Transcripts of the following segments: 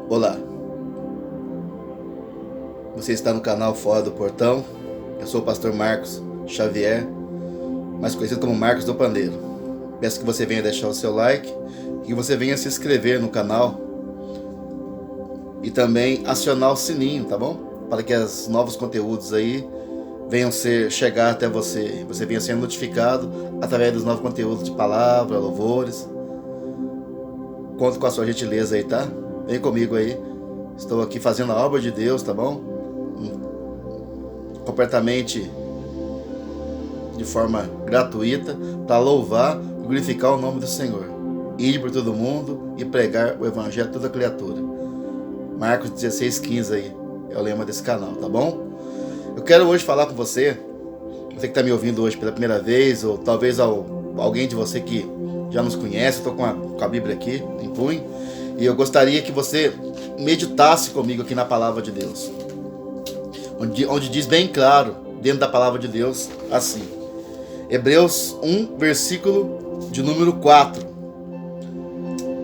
Olá, você está no canal Fora do Portão. Eu sou o pastor Marcos Xavier, mais conhecido como Marcos do Pandeiro. Peço que você venha deixar o seu like, que você venha se inscrever no canal e também acionar o sininho, tá bom? Para que os novos conteúdos aí venham chegar até você, você venha sendo notificado através dos novos conteúdos de palavra, louvores. Conto com a sua gentileza aí, tá? Vem comigo aí. Estou aqui fazendo a obra de Deus, tá bom? Completamente de forma gratuita, para louvar e glorificar o nome do Senhor. Ir por todo mundo e pregar o evangelho a toda criatura. Marcos 16:15 aí é o lema desse canal, tá bom? Eu quero hoje falar com você que está me ouvindo hoje pela primeira vez, ou talvez alguém de você que já nos conhece. Eu estou com a Bíblia aqui em punho, e eu gostaria que você meditasse comigo aqui na palavra de Deus, onde diz bem claro, dentro da palavra de Deus, assim: Hebreus 1, versículo de número 4.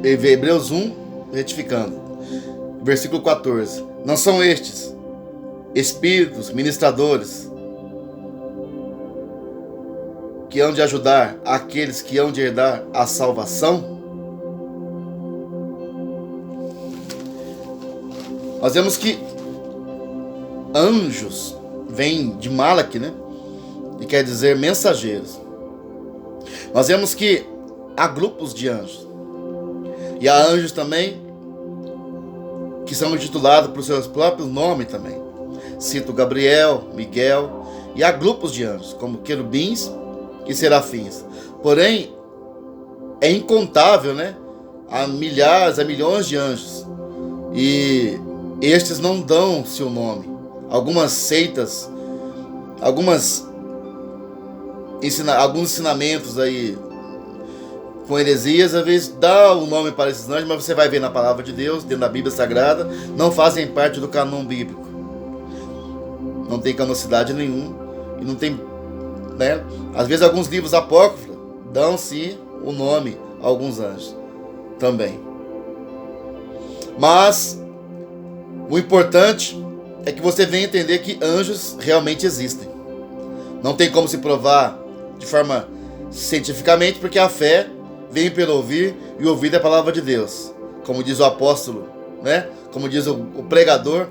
Hebreus 1, retificando, versículo 14. Não são estes espíritos ministradores que hão de ajudar aqueles que hão de herdar a salvação? Nós vemos que anjos vem de Malak, né? E quer dizer mensageiros. Nós vemos que há grupos de anjos. E há anjos também que são intitulados por seus próprios nomes também. Cito Gabriel, Miguel, e há grupos de anjos, como querubins e serafins. Porém, é incontável, né? Há milhares, há milhões de anjos. E estes não dão seu nome. Algumas seitas, alguns ensinamentos aí com heresias, às vezes dá o nome para esses anjos, mas você vai ver na palavra de Deus, dentro da Bíblia Sagrada, não fazem parte do cânon bíblico. Não tem canocidade nenhuma. E não tem, né? Às vezes alguns livros apócrifos dão sim o nome a alguns anjos também. Mas o importante é que você venha entender que anjos realmente existem. Não tem como se provar de forma cientificamente, porque a fé vem pelo ouvir, e ouvir a palavra de Deus. Como diz o apóstolo, né? Como diz o pregador,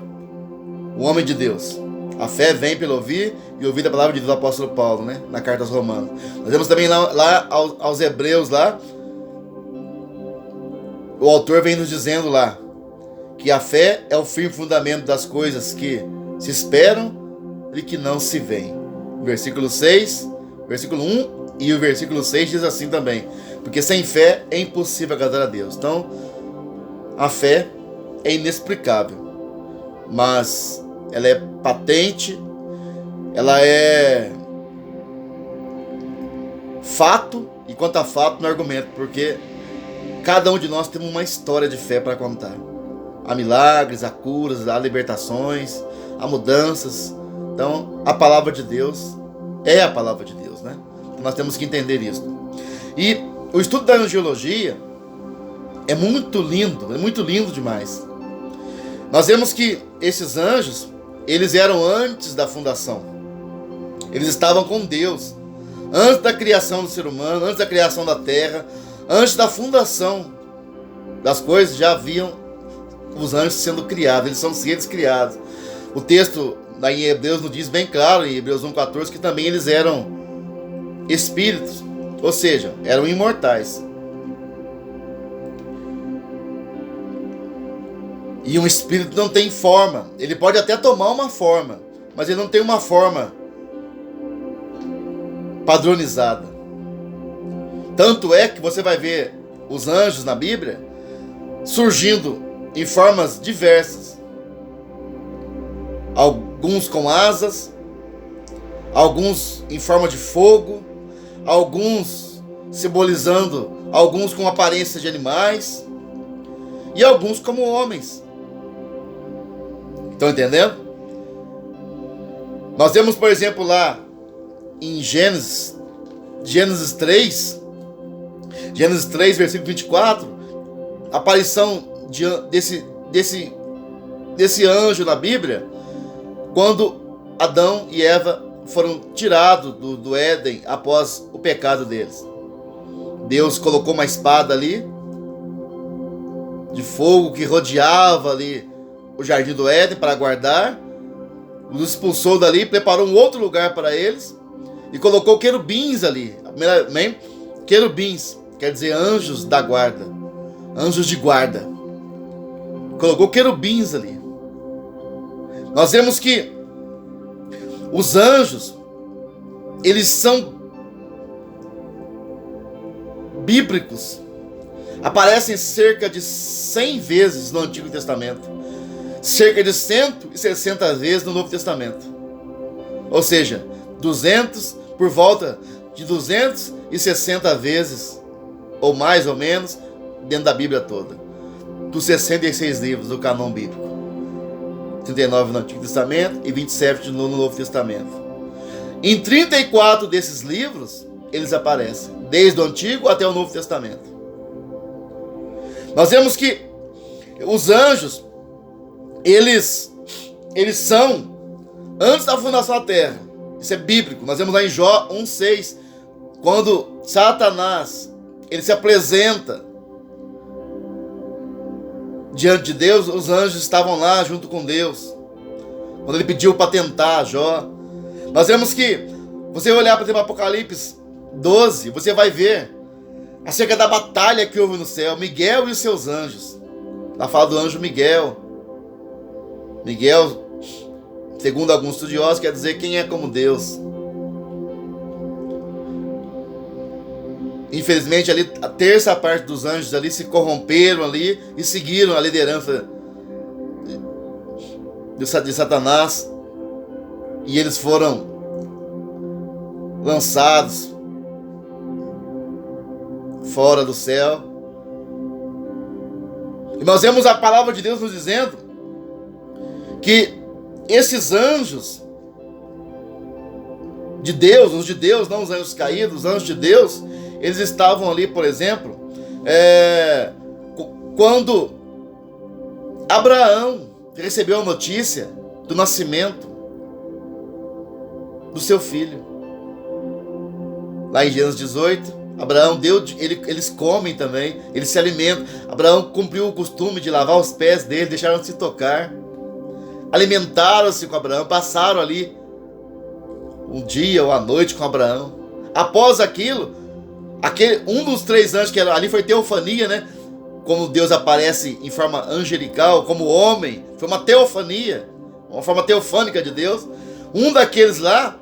o homem de Deus. A fé vem pelo ouvir, e ouvir a palavra de Deus, do apóstolo Paulo, né? Na carta aos Romanos. Nós vemos também lá aos Hebreus, lá, o autor vem nos dizendo lá que a fé é o firme fundamento das coisas que se esperam e que não se veem. Versículo 6, versículo 1 e o versículo 6 diz assim também: porque sem fé é impossível agradar a Deus. Então, a fé é inexplicável, mas ela é patente, ela é fato, e quanto a fato, no argumento, porque cada um de nós tem uma história de fé para contar. Há milagres, há curas, há libertações, há mudanças. Então, a palavra de Deus é a palavra de Deus, né? Então, nós temos que entender isso. E o estudo da angiologia é muito lindo demais. Nós vemos que esses anjos, eles eram antes da fundação. Eles estavam com Deus. Antes da criação do ser humano, antes da criação da terra, antes da fundação das coisas, já haviam os anjos sendo criados. Eles são seres criados. O texto em Hebreus nos diz bem claro, em Hebreus 1,14, que também eles eram espíritos, ou seja, eram imortais. E um espírito não tem forma. Ele pode até tomar uma forma, mas ele não tem uma forma padronizada. Tanto é que você vai ver os anjos na Bíblia surgindo em formas diversas. Alguns com asas, alguns em forma de fogo, alguns simbolizando, alguns com aparência de animais e alguns como homens. Estão entendendo? Nós vemos, por exemplo, lá em Gênesis 3, versículo 24, a aparição desse anjo na Bíblia, quando Adão e Eva foram tirados do Éden após o pecado deles. Deus colocou uma espada ali de fogo que rodeava ali o jardim do Éden para guardar, os expulsou dali, preparou um outro lugar para eles e colocou querubins ali. Querubins quer dizer anjos da guarda, anjos de guarda. Colocou querubins ali. Nós vemos que os anjos, eles são bíblicos. Aparecem cerca de 100 vezes no Antigo Testamento, cerca de 160 vezes no Novo Testamento. Ou seja, por volta de 260 vezes, ou mais ou menos, dentro da Bíblia toda, dos 66 livros do canon bíblico. 39 no Antigo Testamento e 27 no Novo Testamento. Em 34 desses livros, eles aparecem, desde o Antigo até o Novo Testamento. Nós vemos que os anjos, eles são antes da fundação da terra. Isso é bíblico. Nós vemos lá em Jó 1,6, quando Satanás, ele se apresenta diante de Deus, os anjos estavam lá junto com Deus, quando ele pediu para tentar Jó. Nós vemos que, você olhar para o Apocalipse 12, você vai ver acerca da batalha que houve no céu, Miguel e os seus anjos. Lá fala do anjo Miguel. Miguel, segundo alguns estudiosos, quer dizer quem é como Deus. Infelizmente, ali, a terça parte dos anjos ali se corromperam ali e seguiram a liderança de Satanás. E eles foram lançados fora do céu. E nós vemos a palavra de Deus nos dizendo que esses anjos de Deus, os de Deus, não os anjos caídos, os anjos de Deus, eles estavam ali, por exemplo, quando Abraão recebeu a notícia do nascimento do seu filho. Lá em Gênesis 18, Abraão eles comem também, eles se alimentam. Abraão cumpriu o costume de lavar os pés dele, deixaram de se tocar. Alimentaram-se com Abraão, passaram ali um dia ou a noite com Abraão. Após aquilo, um dos 3 anjos que ali foi teofania, né? Como Deus aparece em forma angelical, como homem, foi uma teofania, uma forma teofânica de Deus. Um daqueles lá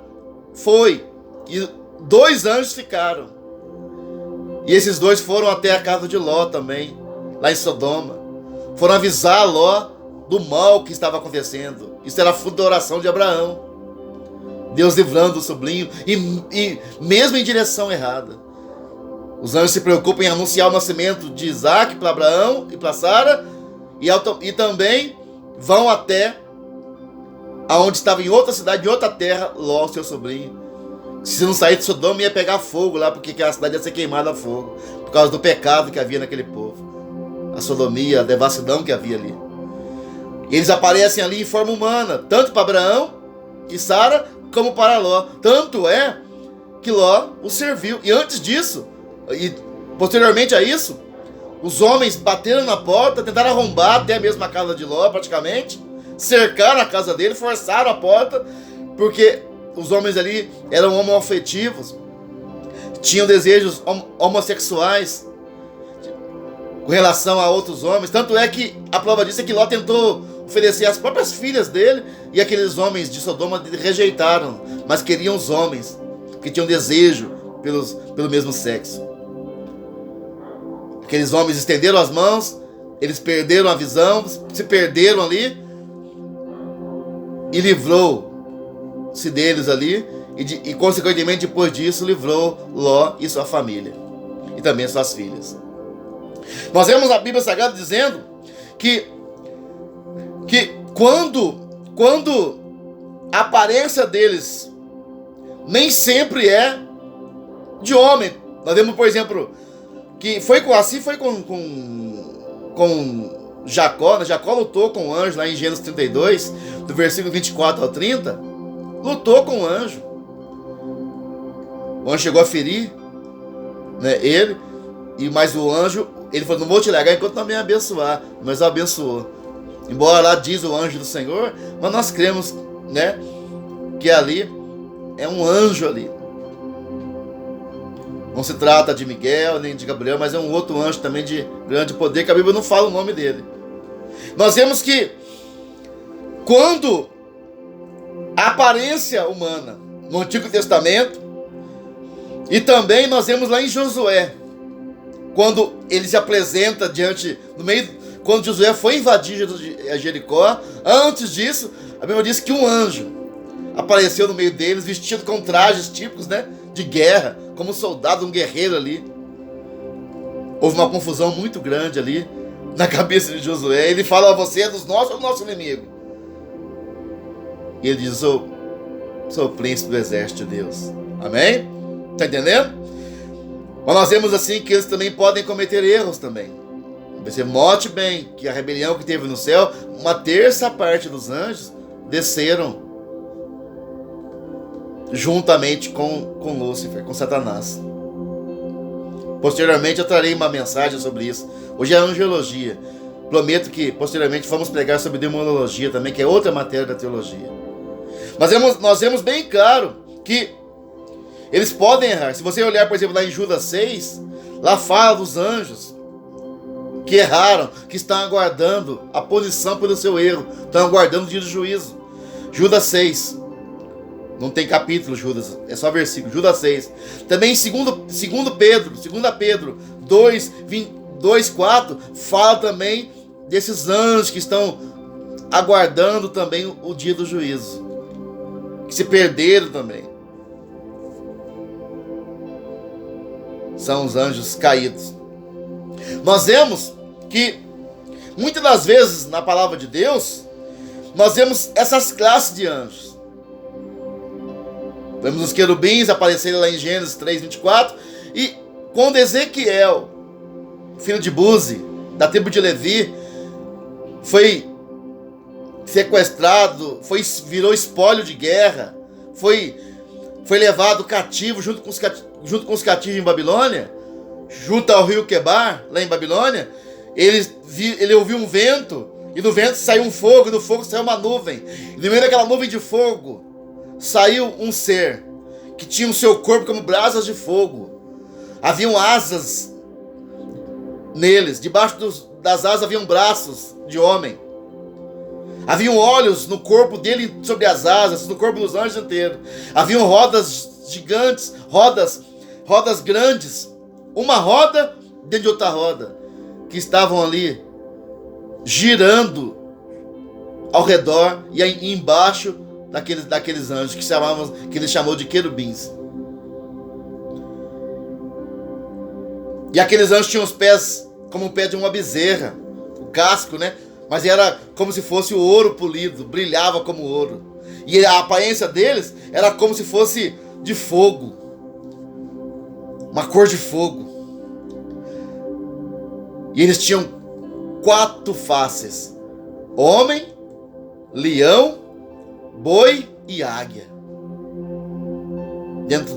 foi, e 2 anjos ficaram. E esses 2 foram até a casa de Ló também, lá em Sodoma. Foram avisar Ló do mal que estava acontecendo. Isso era fruto da oração de Abraão. Deus livrando o sobrinho, e mesmo em direção errada. Os anjos se preocupam em anunciar o nascimento de Isaac para Abraão e para Sara, e também vão até aonde estava em outra cidade, em outra terra, Ló, seu sobrinho. Se não sair de Sodoma, ia pegar fogo lá, porque a cidade ia ser queimada a fogo, por causa do pecado que havia naquele povo, a sodomia, a devassidão que havia ali. E eles aparecem ali em forma humana, tanto para Abraão e Sara, como para Ló. Tanto é que Ló o serviu. E antes disso, e posteriormente a isso, os homens bateram na porta, tentaram arrombar até mesmo a casa de Ló, praticamente, cercaram a casa dele, forçaram a porta, porque os homens ali eram homoafetivos, tinham desejos homossexuais com relação a outros homens. Tanto é que a prova disso é que Ló tentou oferecer as próprias filhas dele, e aqueles homens de Sodoma rejeitaram, mas queriam os homens que tinham desejo pelo mesmo sexo. Aqueles homens estenderam as mãos, eles perderam a visão, se perderam ali, e livrou-se deles ali, e consequentemente depois disso livrou Ló e sua família, e também suas filhas. Nós vemos a Bíblia Sagrada dizendo que quando a aparência deles nem sempre é de homem. Nós vemos, por exemplo, que foi com Jacó, né? Jacó lutou com o anjo lá em Gênesis 32, do versículo 24 ao 30. Lutou com o anjo. O anjo chegou a ferir, né, ele, mas o anjo, ele falou: não vou te largar enquanto não me abençoar. Mas o abençoou. Embora lá diz o anjo do Senhor, mas nós cremos, né, que ali é um anjo ali. Não se trata de Miguel nem de Gabriel, mas é um outro anjo também de grande poder, que a Bíblia não fala o nome dele. Nós vemos que quando a aparência humana no Antigo Testamento, e também nós vemos lá em Josué, quando ele se apresenta diante, no meio, quando Josué foi invadir Jericó, antes disso, a Bíblia diz que um anjo apareceu no meio deles, vestido com trajes típicos, né, de guerra, como um soldado, um guerreiro ali. Houve uma confusão muito grande ali na cabeça de Josué. Ele fala: você é dos nossos ou do nosso inimigo? E ele diz: sou o príncipe do exército de Deus. Amém? Está entendendo? Mas nós vemos assim que eles também podem cometer erros também. Você note bem que a rebelião que teve no céu, uma terça parte dos anjos desceram juntamente com Lúcifer, com Satanás. Posteriormente eu trarei uma mensagem sobre isso. Hoje é angelologia. Prometo que posteriormente vamos pregar sobre demonologia também, que é outra matéria da teologia. Mas nós vemos bem claro que eles podem errar. Se você olhar, por exemplo, lá em Judas 6, lá fala dos anjos que erraram, que estão aguardando a punição pelo seu erro, estão aguardando o dia do juízo. Judas 6. Não tem capítulo, Judas, é só versículo. Judas 6. Também segundo Pedro 2, 4, fala também desses anjos que estão aguardando também o dia do juízo, que se perderam também. São os anjos caídos. Nós vemos que muitas das vezes na palavra de Deus nós vemos essas classes de anjos. Vemos os querubins aparecerem lá em Gênesis 3:24. E quando Ezequiel, filho de Buzi, da tribo de Levi, foi sequestrado, virou espólio de guerra, foi levado cativo junto com os cativos em Babilônia, junto ao rio Quebar, lá em Babilônia, ele ouviu um vento, e do vento saiu um fogo, e do fogo saiu uma nuvem, e no meio daquela nuvem de fogo saiu um ser que tinha o seu corpo como brasas de fogo. Haviam asas neles, debaixo das asas haviam braços de homem. Haviam olhos no corpo dele sobre as asas, no corpo dos anjos inteiros. Haviam rodas gigantes, rodas grandes, uma roda dentro de outra roda, que estavam ali girando ao redor e embaixo daqueles anjos que ele chamou de querubins. E aqueles anjos tinham os pés como o pé de uma bezerra, o casco, né? Mas era como se fosse o ouro polido, brilhava como ouro. E a aparência deles era como se fosse de fogo, uma cor de fogo. E eles tinham 4 faces: homem, leão, boi e águia. Dentro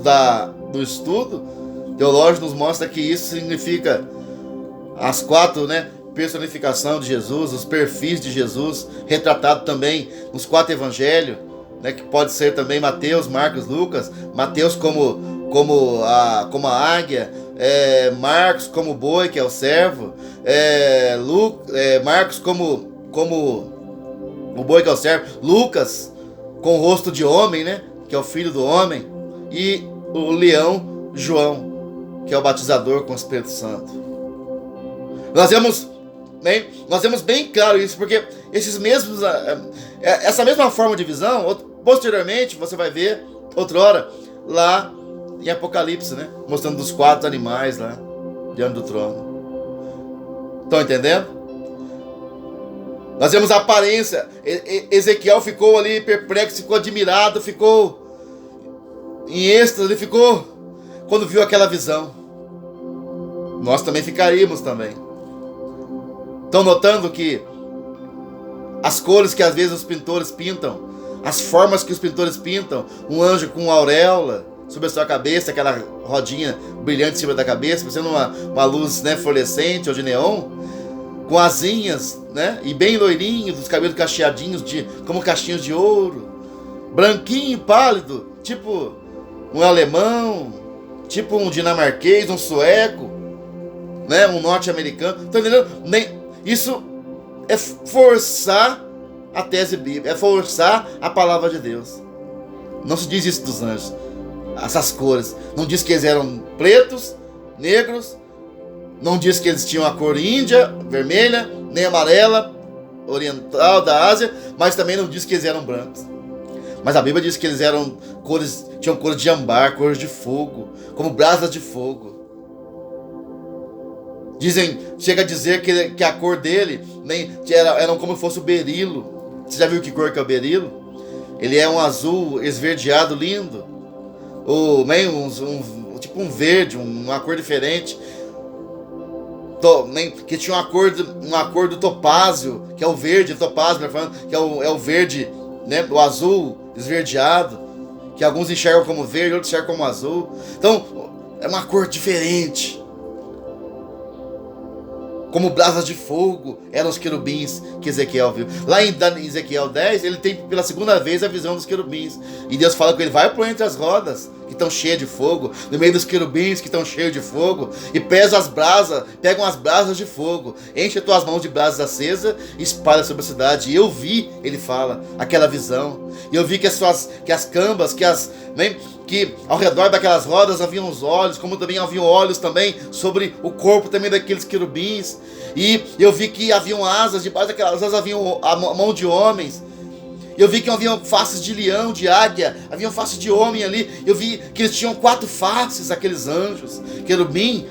do estudo teológico nos mostra que isso significa as 4, né, personificação de Jesus, os perfis de Jesus, retratado também nos 4 evangelhos, né, que pode ser também Mateus, Marcos, Lucas. Mateus como a águia, Marcos como o boi, que é o servo, Marcos como o boi, que é o servo, Lucas com o rosto de homem, né, que é o filho do homem, e o leão, João, que é o batizador com o Espírito Santo. Nós vemos bem claro isso, porque essa mesma forma de visão, posteriormente você vai ver outrora lá em Apocalipse, né, mostrando os 4 animais lá diante do trono. Estão entendendo? Nós vemos a aparência. Ezequiel ficou ali perplexo, ficou admirado, ficou em êxtase, ele ficou quando viu aquela visão. Nós também ficaríamos também. Estão notando que as cores que às vezes os pintores pintam, as formas que os pintores pintam, um anjo com uma auréola sobre a sua cabeça, aquela rodinha brilhante em cima da cabeça, parecendo uma luz, né, fluorescente ou de neon, com asinhas, né, e bem loirinho, dos cabelos cacheadinhos, como caixinhos de ouro, branquinho, pálido, tipo um alemão, tipo um dinamarquês, um sueco, né, um norte-americano. Tá entendendo? Isso é forçar a tese bíblica, é forçar a palavra de Deus. Não se diz isso dos anjos, essas cores. Não diz que eles eram pretos, negros, não diz que eles tinham a cor índia, vermelha, nem amarela, oriental, da Ásia, mas também não diz que eles eram brancos. Mas a Bíblia diz que eles eram tinham cores de âmbar, cores de fogo, como brasas de fogo. Chega a dizer que a cor dele eram como se fosse o berilo. Você já viu que cor que é o berilo? Ele é um azul esverdeado lindo, ou meio tipo um verde, uma cor diferente, que tinha uma cor do topázio, que é o verde, topázio, que é o verde, né, o azul esverdeado, que alguns enxergam como verde, outros enxergam como azul. Então é uma cor diferente. Como brasas de fogo eram os querubins que Ezequiel viu. Lá em Ezequiel 10, ele tem pela segunda vez a visão dos querubins. E Deus fala com ele: vai por entre as rodas que estão cheias de fogo, no meio dos querubins que estão cheios de fogo, e pegam as brasas de fogo, enche as tuas mãos de brasas acesas e espalha sobre a cidade. E eu vi, ele fala, aquela visão. E eu vi que as cambas, que ao redor daquelas rodas haviam os olhos, como também haviam olhos também sobre o corpo também daqueles querubins. E eu vi que haviam asas, debaixo daquelas asas haviam a mão de homens. Eu vi que haviam faces de leão, de águia, haviam faces de homem ali. Eu vi que eles tinham 4 faces, aqueles anjos, querubim,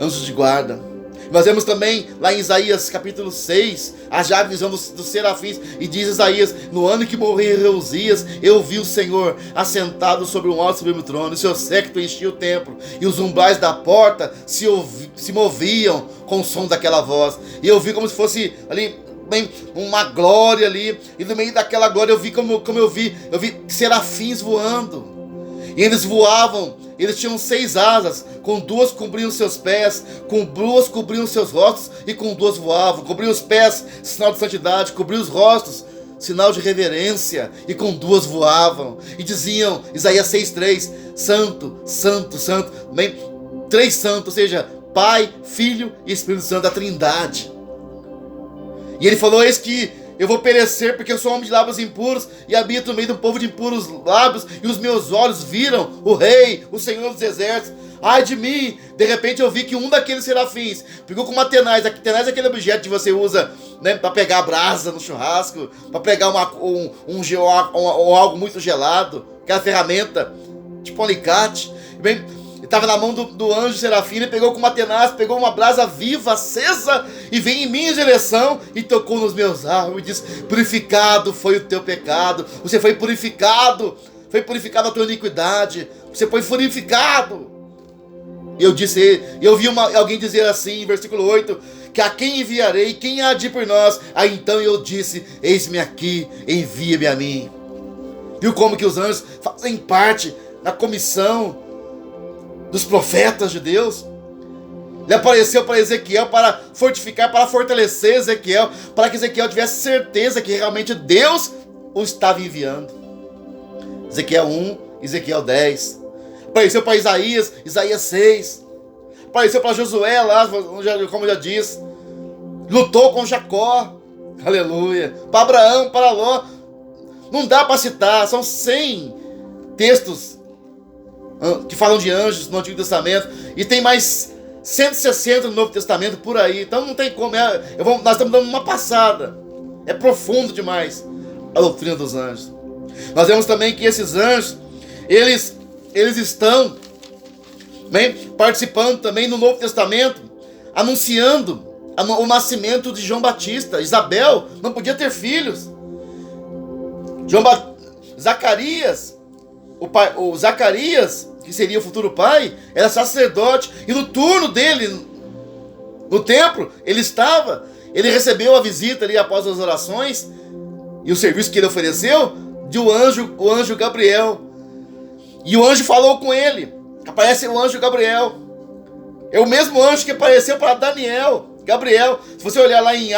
anjos de guarda. Nós vemos também lá em Isaías capítulo 6, já a visão dos serafins, e diz Isaías: no ano que morreu Uzias, eu vi o Senhor assentado sobre um alto sublime trono, e seu séquito enchia o templo, e os umbrais da porta se moviam com o som daquela voz. E eu vi como se fosse ali uma glória ali, e no meio daquela glória eu vi eu vi serafins voando, e eles voavam. Eles tinham 6 asas, com 2 cobriam seus pés, com 2 cobriam seus rostos, e com 2 voavam. Cobriam os pés, sinal de santidade, cobriam os rostos, sinal de reverência, e com 2 voavam. E diziam, Isaías 6:3, Santo, Santo, Santo, 3 santos, ou seja, Pai, Filho e Espírito Santo, a Trindade. E ele falou: eis que eu vou perecer, porque eu sou homem de lábios impuros e habito no meio de um povo de impuros lábios, e os meus olhos viram o Rei, o Senhor dos Exércitos. Ai de mim! De repente eu vi que um daqueles serafins pegou com uma tenaz. Tenaz é aquele objeto que você usa, né, para pegar a brasa no churrasco, para pegar algo muito gelado, aquela ferramenta, tipo um alicate. Estava na mão do anjo serafim, ele pegou com uma tenaz, pegou uma brasa viva, acesa, e veio em minha direção e tocou nos meus lábios e disse: purificado foi o teu pecado, você foi purificado a tua iniquidade, você foi purificado. E eu vi alguém dizer assim, em versículo 8, que a quem enviarei, quem há de ir por nós? Aí então eu disse: eis-me aqui, envia-me a mim. Viu como que os anjos fazem parte da comissão dos profetas de Deus? Ele apareceu para Ezequiel para fortificar, para fortalecer Ezequiel, para que Ezequiel tivesse certeza que realmente Deus o estava enviando. Ezequiel 1, Ezequiel 10. Apareceu para Isaías 6. Apareceu para Josué lá, como já disse. Lutou com Jacó. Aleluia. Para Abraão, para Ló. Não dá para citar, são 100 textos que falam de anjos no Antigo Testamento, e tem mais 160 no Novo Testamento por aí. Então não tem como, nós estamos dando uma passada. É profundo demais a doutrina dos anjos. Nós vemos também que esses anjos, eles estão participando também no Novo Testamento, anunciando o nascimento de João Batista. Isabel não podia ter filhos. Zacarias, o Zacarias, que seria o futuro pai, era sacerdote, e no turno dele no templo ele estava, ele recebeu a visita ali após as orações e o serviço que ele ofereceu de o anjo Gabriel. E o anjo falou com ele. Aparece o anjo Gabriel. É o mesmo anjo que apareceu para Daniel. Gabriel, se você olhar lá em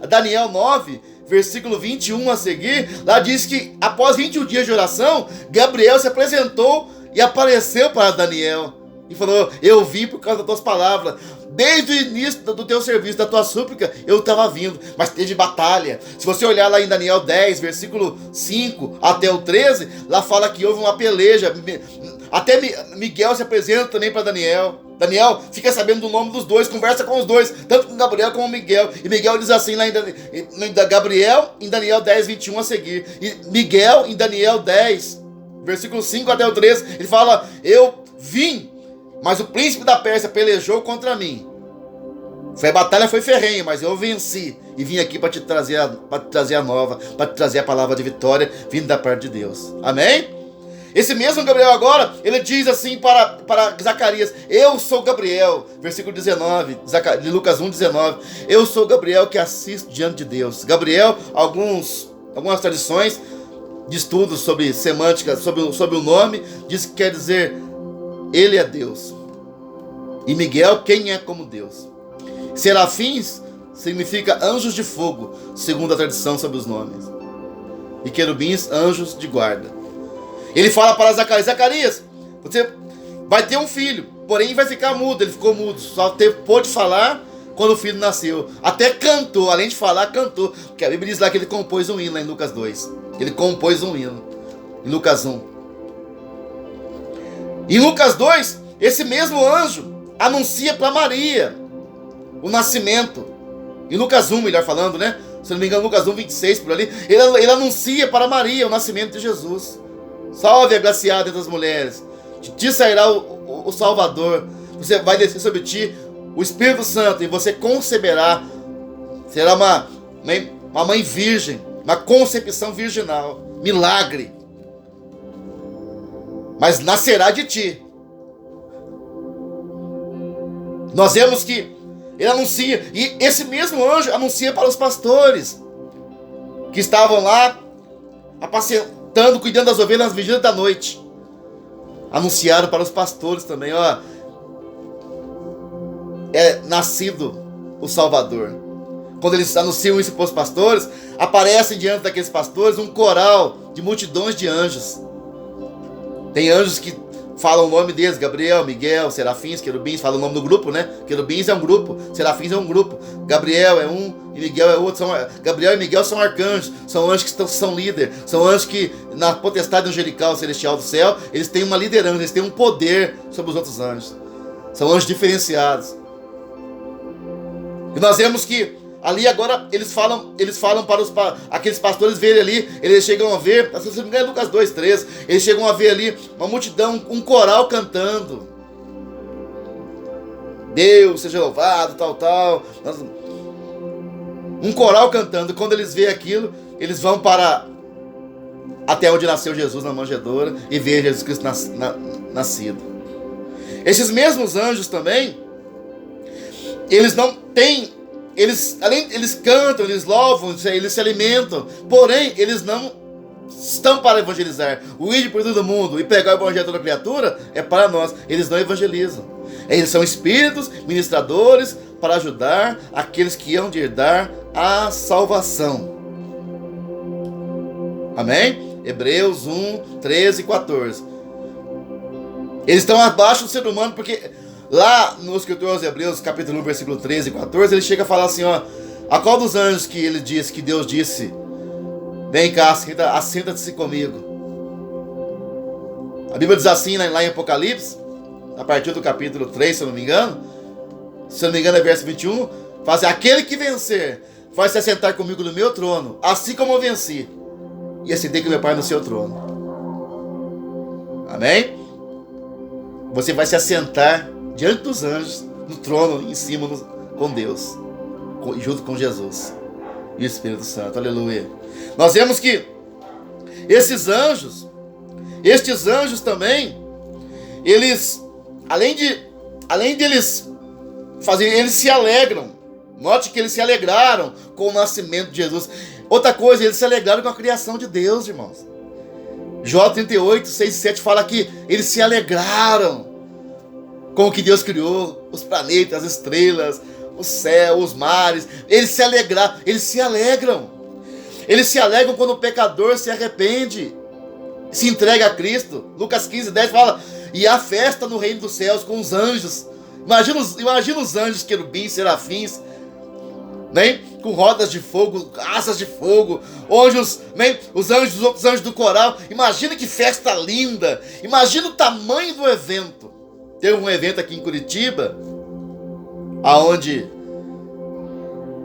Daniel 9, versículo 21 a seguir, lá diz que após 21 dias de oração, Gabriel se apresentou e apareceu para Daniel. E falou: eu vim por causa das tuas palavras. Desde o início do teu serviço, da tua súplica, eu estava vindo. Mas teve batalha. Se você olhar lá em Daniel 10, versículo 5 até o 13, lá fala que houve uma peleja. Até Miguel se apresenta também para Daniel. Daniel fica sabendo do nome dos dois, conversa com os dois, tanto com Gabriel como Miguel. E Miguel diz assim lá em Gabriel, em Daniel 10, 21 a seguir. E Miguel, em Daniel 10, versículo 5 até o 13, ele fala: eu vim, mas o príncipe da Pérsia pelejou contra mim. A batalha foi ferrenha, mas eu venci. E vim aqui para te trazer a nova, para te trazer a palavra de vitória, vindo da parte de Deus. Amém? Esse mesmo Gabriel agora, ele diz assim para Zacarias: eu sou Gabriel, versículo 19, de Lucas 1, 19. Eu sou Gabriel que assisto diante de Deus. Gabriel, algumas tradições de estudos sobre semântica, sobre o nome, diz que quer dizer ele é Deus. E Miguel, quem é como Deus? Serafins significa anjos de fogo, segundo a tradição sobre os nomes. E querubins, anjos de guarda. Ele fala para Zacarias: Zacarias, você vai ter um filho, porém vai ficar mudo. Ele ficou mudo, só pôde falar quando o filho nasceu. Até cantou, além de falar, cantou. Porque a Bíblia diz lá que ele compôs um hino lá em Lucas 2. Ele compôs um hino em Lucas 1. Em Lucas 2, esse mesmo anjo anuncia para Maria o nascimento. Em Lucas 1, melhor falando, né? Se não me engano, Lucas 1, 26, por ali. Ele anuncia para Maria o nascimento de Jesus. Salve, agraciada entre as mulheres. De ti sairá o Salvador. Você vai descer sobre ti o Espírito Santo e você conceberá. Será uma mãe virgem, uma concepção virginal. Milagre. Mas nascerá de ti. Nós vemos que ele anuncia, e esse mesmo anjo anuncia para os pastores que estavam lá apacentando, cuidando das ovelhas nas vigílias da noite. Anunciaram para os pastores também: ó, é nascido o Salvador. Quando eles anunciam isso para os pastores, aparecem diante daqueles pastores um coral de multidões de anjos. Tem anjos que falam o nome deles: Gabriel, Miguel, Serafins, Querubins. Fala o nome do grupo, né? Querubins é um grupo, Serafins é um grupo, Gabriel é um e Miguel é outro. Gabriel e Miguel são arcanjos, são anjos que são líderes, são anjos que na potestade angelical celestial do céu, eles têm uma liderança, eles têm um poder sobre os outros anjos. São anjos diferenciados. E nós vemos que ali agora eles falam para aqueles pastores verem ali, eles chegam a ver, se não me engano é Lucas 2, 13, eles chegam a ver ali uma multidão, um coral cantando: Deus seja louvado, tal. Um coral cantando. Quando eles veem aquilo, eles vão para até onde nasceu Jesus, na manjedoura, e veem Jesus Cristo nascido. Esses mesmos anjos também, eles não têm, eles cantam, eles louvam, eles se alimentam, porém eles não estão para evangelizar. O ide por todo mundo e pegar o evangelho de toda criatura é para nós. Eles não evangelizam. Eles são espíritos ministradores para ajudar aqueles que hão de herdar a salvação. Amém? Hebreus 1, 13 e 14. Eles estão abaixo do ser humano, porque lá no escritor aos Hebreus, capítulo 1, versículo 13 e 14, ele chega a falar assim, ó: a qual dos anjos que ele disse, que Deus disse: vem cá, assenta-se comigo. A Bíblia diz assim lá em Apocalipse, a partir do capítulo 3, se eu não me engano é verso 21, fala assim: aquele que vencer vai se assentar comigo no meu trono, assim como eu venci, e assentei com meu Pai no seu trono. Amém? Você vai se assentar diante dos anjos, no trono, em cima, com Deus, junto com Jesus e o Espírito Santo. Aleluia. Nós vemos que estes anjos também, eles, além de eles fazerem, eles se alegram Note que eles se alegraram com o nascimento de Jesus. Outra coisa, eles se alegraram com a criação de Deus, irmãos. Jó 38, 6 e 7 fala que eles se alegraram com o que Deus criou, os planetas, as estrelas, o céu, os mares. Eles se alegraram, eles se alegram. Eles se alegram quando o pecador se arrepende, se entrega a Cristo. Lucas 15, 10 fala, e há festa no reino dos céus com os anjos. Imagina os anjos, querubins, serafins, né? Com rodas de fogo, asas de fogo, anjos, né? Os outros anjos do coral. Imagina que festa linda. Imagina o tamanho do evento. Teve um evento aqui em Curitiba, aonde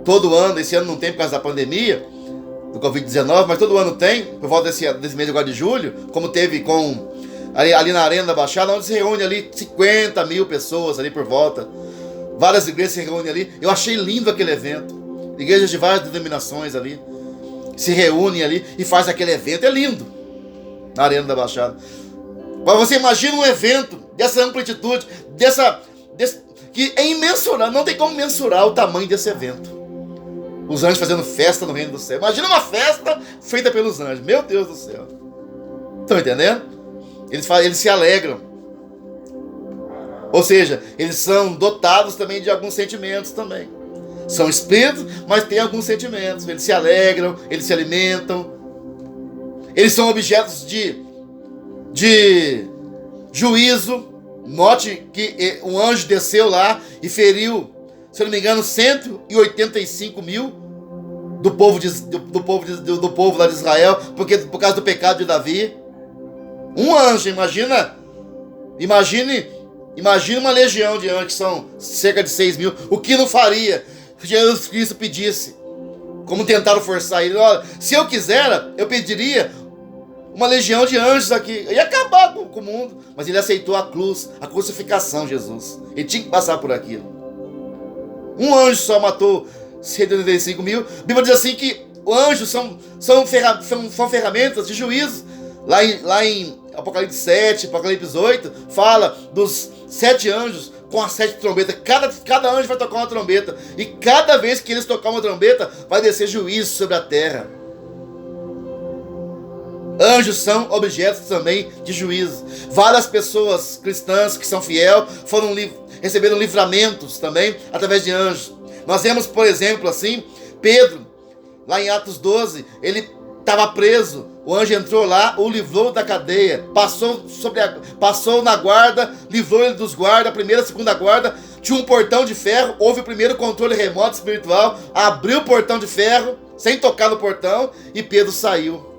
todo ano, esse ano não tem por causa da pandemia, do Covid-19, mas todo ano tem, por volta desse mês agora de julho, como teve ali na Arena da Baixada, onde se reúne ali 50 mil pessoas ali por volta. Várias igrejas se reúnem ali. Eu achei lindo aquele evento. Igrejas de várias denominações ali se reúnem ali e faz aquele evento. É lindo. Na Arena da Baixada. Mas você imagina um evento dessa amplitude, que é imensurável. Não tem como mensurar o tamanho desse evento. Os anjos fazendo festa no reino do céu. Imagina uma festa feita pelos anjos. Meu Deus do céu. Estão entendendo? Eles se alegram. Ou seja, eles são dotados também de alguns sentimentos também. São espíritos, mas têm alguns sentimentos. Eles se alegram, eles se alimentam. Eles são objetos de juízo. Note que um anjo desceu lá e feriu, se eu não me engano, 185 mil do povo lá de Israel, por causa do pecado de Davi. Um anjo, imagine uma legião de anjos, que são cerca de 6 mil. O que não faria se Jesus Cristo pedisse? Como tentaram forçar ele. Olha, se eu quisera, eu pediria uma legião de anjos aqui. Ia acabar com o mundo. Mas ele aceitou a cruz, a crucificação, Jesus. Ele tinha que passar por aquilo. Um anjo só matou 185 mil. A Bíblia diz assim que os anjos são ferramentas de juízo. Lá em Apocalipse 7, Apocalipse 8, fala dos 7 anjos com as 7 trombetas. Cada anjo vai tocar uma trombeta. E cada vez que eles tocar uma trombeta, vai descer juízo sobre a terra. Anjos são objetos também de juízo. Várias pessoas cristãs que são fiéis receberam livramentos também através de anjos. Nós vemos, por exemplo, assim, Pedro, lá em Atos 12, ele estava preso. O anjo entrou lá, o livrou da cadeia, passou na guarda, livrou ele dos guardas, a primeira, a segunda guarda. Tinha um portão de ferro, houve o primeiro controle remoto espiritual, abriu o portão de ferro, sem tocar no portão, e Pedro saiu.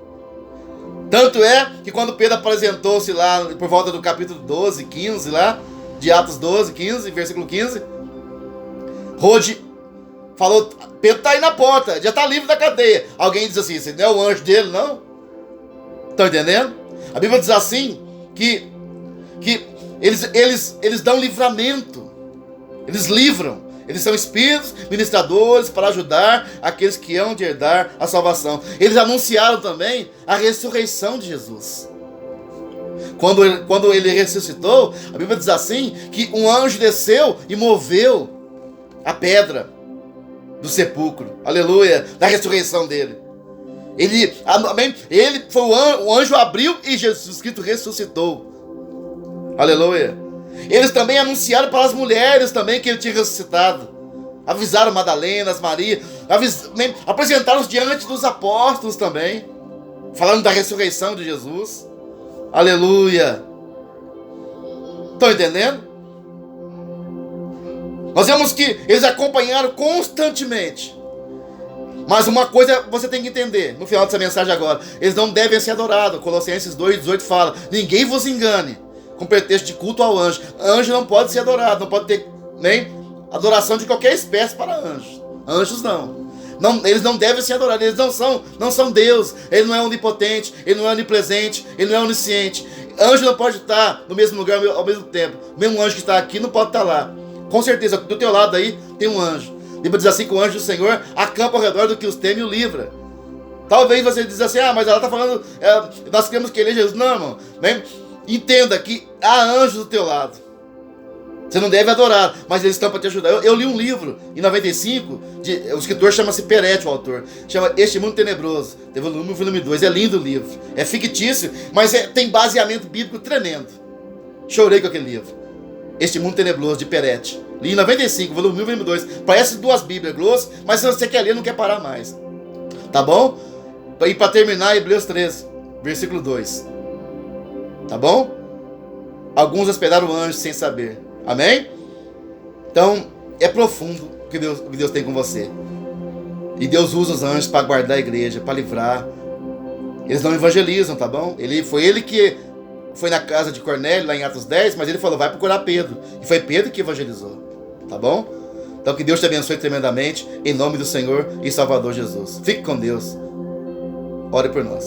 Tanto é que quando Pedro apresentou-se lá, por volta do capítulo 12, 15 lá, de Atos 12, 15, versículo 15, Rode falou, Pedro está aí na porta, já está livre da cadeia. Alguém diz assim, você não é o anjo dele, não? Estão entendendo? A Bíblia diz assim, que eles dão livramento, eles livram, eles são espíritos ministradores para ajudar aqueles que hão de herdar a salvação. Eles anunciaram também a ressurreição de Jesus. Quando ele ressuscitou, a Bíblia diz assim, que um anjo desceu e moveu a pedra do sepulcro, aleluia, da ressurreição dele. Ele foi o anjo abriu e Jesus Cristo ressuscitou, aleluia. Eles também anunciaram para as mulheres também que ele tinha ressuscitado. Avisaram Madalena, Maria, apresentaram-os diante dos apóstolos também, falando da ressurreição de Jesus, aleluia. Estão entendendo? Nós vemos que eles acompanharam constantemente. Mas uma coisa você tem que entender, no final dessa mensagem agora, eles não devem ser adorados. Colossenses 2,18 fala, ninguém vos engane com pretexto de culto ao anjo. Anjo não pode ser adorado, não pode ter nem adoração de qualquer espécie para anjos. Anjos não, eles não devem ser adorados, eles não são Deus, ele não é onipotente, ele não é onipresente, ele não é onisciente. Anjo não pode estar no mesmo lugar ao mesmo tempo. O mesmo anjo que está aqui não pode estar lá. Com certeza, do teu lado aí tem um anjo. A Bíblia diz assim que o anjo do Senhor acampa ao redor do que os teme e o livra. Talvez você diz assim, mas ela está falando, nós queremos que ele é Jesus. Não, irmão, né? Entenda que há anjos do teu lado. Você não deve adorar, mas eles estão para te ajudar. Eu li um livro em 95, o escritor chama-se Peretti, o autor. Chama Este Mundo Tenebroso. Teve o volume 2, é lindo o livro. É fictício, mas tem baseamento bíblico tremendo. Chorei com aquele livro. Este Mundo Tenebroso, de Peretti. Li em 95, volume 1 e volume 2. Parece 2 Bíblias grossas, mas se você quer ler, não quer parar mais. Tá bom? E para terminar, Hebreus 13, versículo 2. Tá bom? Alguns hospedaram anjos sem saber. Amém? Então, é profundo o que Deus tem com você. E Deus usa os anjos para guardar a igreja, para livrar. Eles não evangelizam, tá bom? Foi ele que foi na casa de Cornélio, lá em Atos 10, mas ele falou, vai procurar Pedro. E foi Pedro que evangelizou. Tá bom? Então que Deus te abençoe tremendamente, em nome do Senhor e Salvador Jesus. Fique com Deus. Ore por nós.